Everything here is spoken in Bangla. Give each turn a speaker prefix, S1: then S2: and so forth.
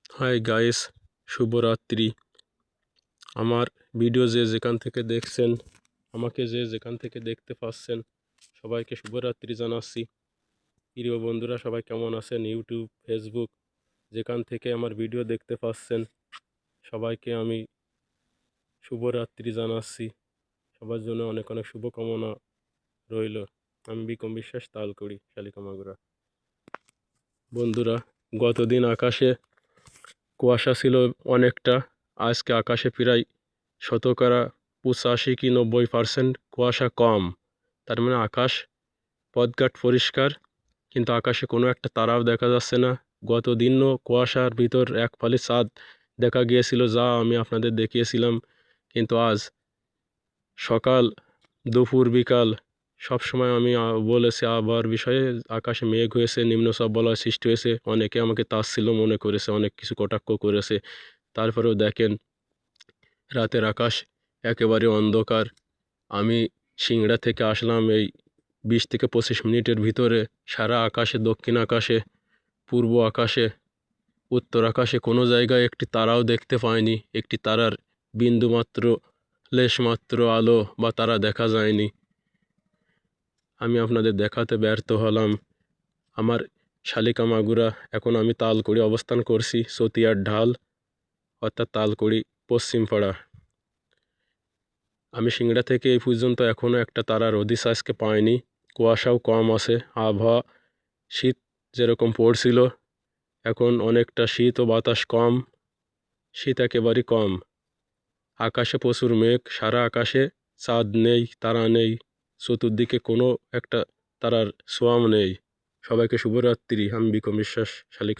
S1: হাই গাইস, শুভরাত্রি। আমার ভিডিও যে যেখান থেকে দেখছেন, আমাকে যে যেখান থেকে দেখতে পাচ্ছেন, সবাইকে শুভরাত্রি জানাচ্ছি। প্রিয় বন্ধুরা সবাই কেমন আছেন? ইউটিউব, ফেসবুক যেখান থেকে আমার ভিডিও দেখতে পাচ্ছেন, সবাইকে আমি শুভরাত্রি জানাচ্ছি। সবার জন্য অনেক অনেক শুভকামনা রইল। আমি বিকম বিশ্বাস, তালকুড়ি, শালিকামাগুরা। বন্ধুরা, গতদিন আকাশে কুয়াশা ছিল অনেকটা। আজকে আকাশে প্রায় শতকরা 85 কি 90% কুয়াশা কম। তার মানে আকাশ পথঘাট পরিষ্কার, কিন্তু আকাশে কোনো একটা তারাও দেখা যাচ্ছে না। গতদিনও কুয়াশার ভিতর এক ফালি চাঁদ দেখা গিয়েছিল, যা আমি আপনাদের দেখিয়েছিলাম। কিন্তু আজ সকাল, দুপুর, বিকাল সবসময় আমি বলেছি আবহাওয়ার বিষয়ে, আকাশে মেঘ হয়েছে, নিম্নচাপ বলয় সৃষ্টি হয়েছে। অনেকে আমাকে তাচ্ছিল্য মনে করেছে, অনেক কিছু কটাক্ষ করেছে। তারপরেও দেখেন, রাতের আকাশ একেবারে অন্ধকার। আমি সিংড়া থেকে আসলাম এই 20 থেকে 25 মিনিটের ভিতরে। সারা আকাশে, দক্ষিণ আকাশে, পূর্ব আকাশে, উত্তর আকাশে কোনো জায়গায় একটি তারাও দেখতে পাইনি। একটি তারার বিন্দুমাত্র, লেশমাত্র আলো বা তারা দেখা যায়নি। আমি আপনাদের দেখাতে ব্যর্থ হলাম। আমার শালিকা মাগুরা। এখন আমি তালকুড়ি অবস্থান করছি, চতিয়ার ঢাল, অর্থাৎ তালকুড়ি পশ্চিম পাড়া। আমি সিংড়া থেকে এই পর্যন্ত এখনও একটা তারার হদিস আজকে পাইনি। কুয়াশাও কম আছে। আবহাওয়া শীত যেরকম পড়ছিল, এখন অনেকটা শীত ও বাতাস কম। শীত একেবারেই কম। আকাশে প্রচুর মেঘ, সারা আকাশে চাঁদ নেই, তারা নেই। চতুর্দিকে কোনো একটা তারার ছোঁয়াও নেই। সবাইকে শুভরাত্রি। আমি বিকম বিশ্বাস, শালিকা।